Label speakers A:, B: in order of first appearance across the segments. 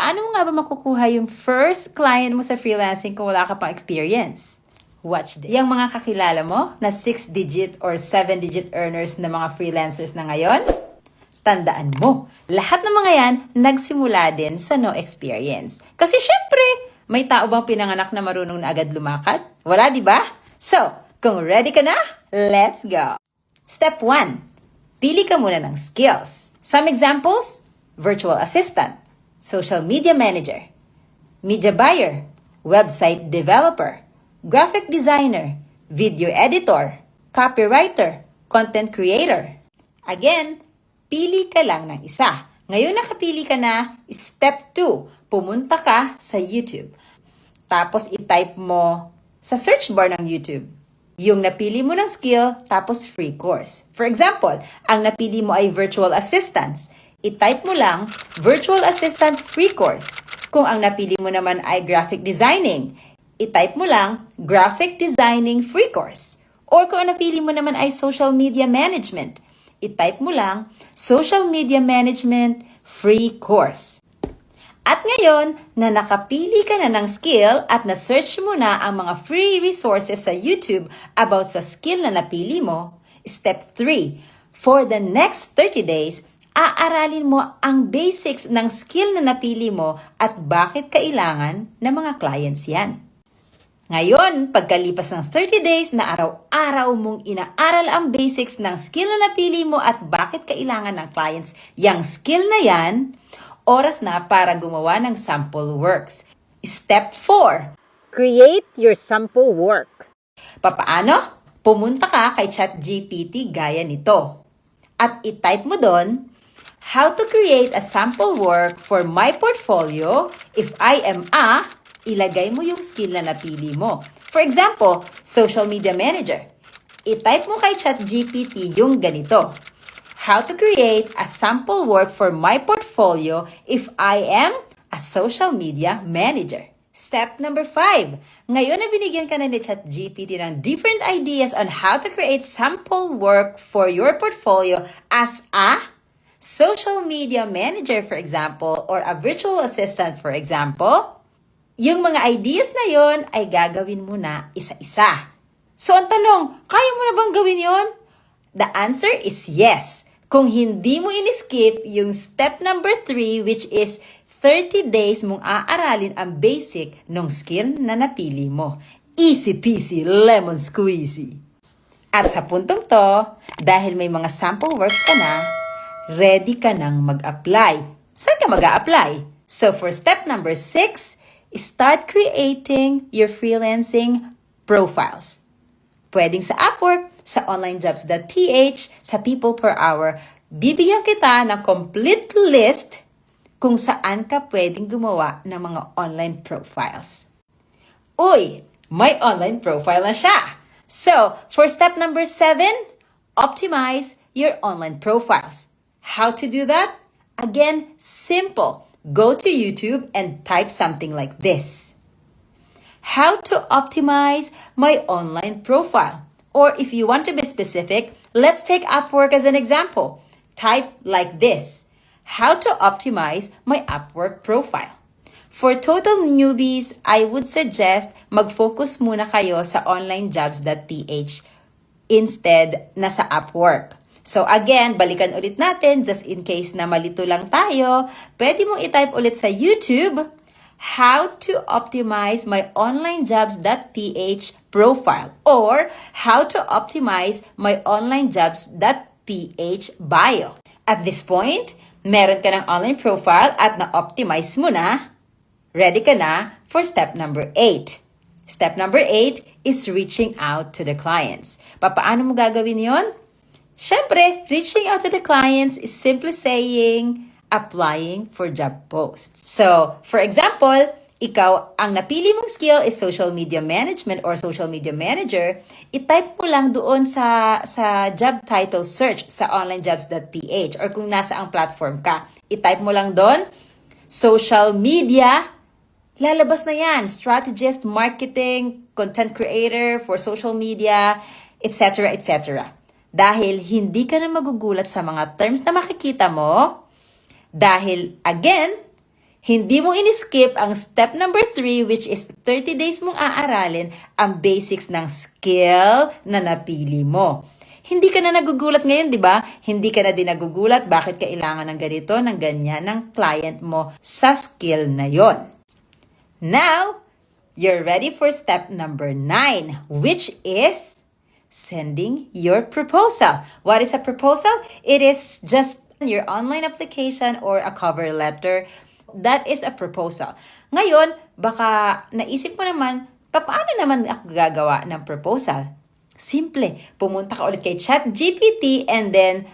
A: Paano mo nga ba makukuha yung first client mo sa freelancing kung wala ka pang experience? Watch this. Yung mga kakilala mo na 6-digit or 7-digit earners na mga freelancers na ngayon, tandaan mo, lahat ng mga yan nagsimula din sa no experience. Kasi syempre, may tao bang pinanganak na marunong na agad lumakad? Wala, di ba? So, kung ready ka na, let's go! Step 1. Pili ka muna ng skills. Some examples, virtual assistant, social media manager, media buyer, website developer, graphic designer, video editor, copywriter, content creator. Again, pili ka lang ng isa. Ngayon nakapili ka na, step 2, pumunta ka sa YouTube. Tapos i-type mo sa search bar ng YouTube yung napili mo ng skill, tapos free course. For example, ang napili mo ay virtual assistants. I-type mo lang, virtual assistant free course. Kung ang napili mo naman ay graphic designing, i-type mo lang, graphic designing free course. Or kung ang napili mo naman ay social media management, i-type mo lang, social media management free course. At ngayon, na nakapili ka na ng skill at na-search mo na ang mga free resources sa YouTube about sa skill na napili mo, step 3, for the next 30 days, aaralin mo ang basics ng skill na napili mo at bakit kailangan ng mga clients yan. Ngayon, pagkalipas ng 30 days na araw-araw mong inaaral ang basics ng skill na napili mo at bakit kailangan ng clients yang skill na yan, oras na para gumawa ng sample works. Step 4. Create your sample work. Papaano? Pumunta ka kay ChatGPT gaya nito. At i-type mo doon, how to create a sample work for my portfolio if I am a, ilagay mo yung skill na napili mo. For example, social media manager. I-type mo kay ChatGPT yung ganito. How to create a sample work for my portfolio if I am a social media manager. Step number 5. Ngayon na binigyan ka na ni ChatGPT ng different ideas on how to create sample work for your portfolio as a social media manager, for example, or a virtual assistant, for example, yung mga ideas na yon ay gagawin mo na isa-isa. So, ang tanong, kaya mo na bang gawin yon? The answer is yes. Kung hindi mo in-skip yung step number 3, which is 30 days mong aaralin ang basic ng skill na napili mo. Easy peasy, lemon squeezy. At sa puntong to, dahil may mga sample works ka na, ready ka nang mag-apply. Saan ka mag-a-apply? So for step number 6, start creating your freelancing profiles. Pwedeng sa Upwork, sa onlinejobs.ph, sa People Per Hour, bibigyan kita ng complete list kung saan ka pwedeng gumawa ng mga online profiles. Uy, may online profile na siya! So, for step number 7, optimize your online profiles. How to do that? Again, simple. Go to YouTube and type something like this. How to optimize my online profile. Or if you want to be specific, let's take Upwork as an example. Type like this. How to optimize my Upwork profile. For total newbies, I would suggest mag-focus muna kayo sa onlinejobs.ph instead na sa Upwork. So again, balikan ulit natin just in case na malito lang tayo. Pwede mong i-type ulit sa YouTube, how to optimize my onlinejobs.ph profile or how to optimize my onlinejobs.ph bio. At this point, meron ka ng online profile at na-optimize mo na. Ready ka na for step number 8. Step number 8 is reaching out to the clients. Paano mo gagawin yon? Siyempre, reaching out to the clients is simply saying, applying for job posts. So, for example, ikaw, ang napili mong skill is social media management or social media manager, i-type mo lang doon sa job title search sa onlinejobs.ph or kung nasa ang platform ka, i-type mo lang doon, social media, lalabas na yan, strategist, marketing, content creator for social media, etc., etc. Dahil hindi ka na magugulat sa mga terms na makikita mo, dahil again, Hindi mo in-skip ang step number 3, which is 30 days mong aaralin ang basics ng skill na napili mo. Hindi ka na nagugulat ngayon, di ba? Hindi ka na din nagugulat bakit kailangan ng ganito, ng ganyan, ng client mo sa skill na yon. Now, you're ready for step number 9, which is sending your proposal. What is a proposal? It is just your online application or a cover letter. That is a proposal. Ngayon, baka naisip mo naman, paano naman ako gagawa ng proposal? Simple. Pumunta ka ulit kay ChatGPT and then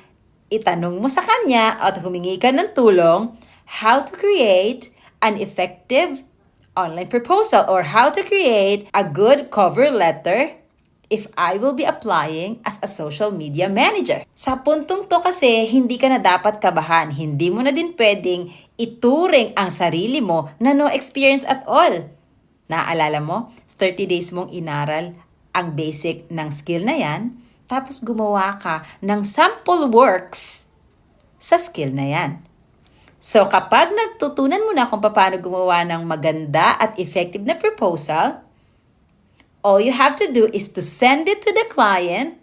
A: itanong mo sa kanya at humingi ka ng tulong how to create an effective online proposal or how to create a good cover letter if I will be applying as a social media manager. Sa puntong to kasi, hindi ka na dapat kabahan. Hindi mo na din pwedeng ituring ang sarili mo na no experience at all. Naaalala mo, 30 days mong inaral ang basic ng skill na yan, tapos gumawa ka ng sample works sa skill na yan. So kapag natutunan mo na kung paano gumawa ng maganda at effective na proposal, all you have to do is to send it to the client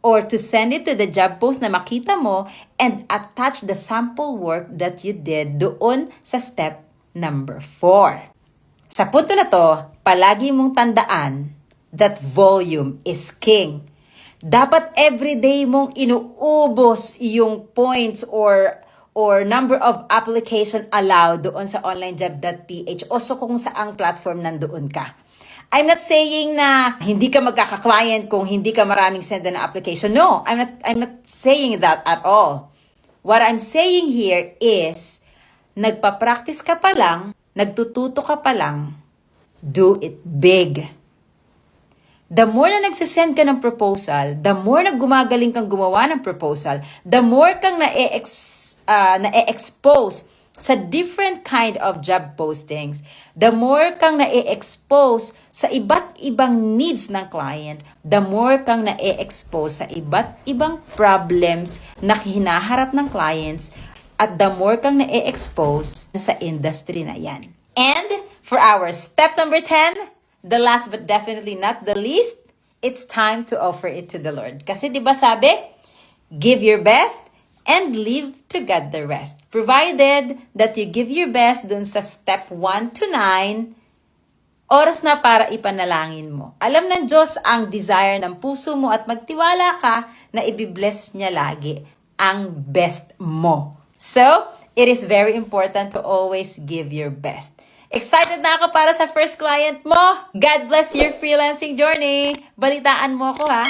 A: or to send it to the job post na makita mo and attach the sample work that you did doon sa step number 4. Sa punto na to, palagi mong tandaan that volume is king. Dapat everyday mong inuubos yung points or number of application allowed doon sa onlinejob.ph o so kung saang platform nandoon ka. I'm not saying na hindi ka magkaka-client kung hindi ka maraming send na application. No, I'm not saying that at all. What I'm saying here is, nagpa-practice ka pa lang, nagtututo ka pa lang, do it big. The more na nagsisend ka ng proposal, the more na gumagaling kang gumawa ng proposal, the more kang na-expose sa different kind of job postings, the more kang na-expose sa iba't ibang needs ng client, the more kang na-expose sa iba't ibang problems na hinaharap ng clients, at the more kang na-expose sa industry na yan. And for our step number 10, the last but definitely not the least, it's time to offer it to the Lord. Kasi di ba sabi, give your best and leave to God the rest. Provided that you give your best dun sa step 1 to 9, oras na para ipanalangin mo. Alam ng Diyos ang desire ng puso mo at magtiwala ka na ibibless niya lagi ang best mo. So, it is very important to always give your best. Excited na ako para sa first client mo. God bless your freelancing journey. Balitaan mo ako ha.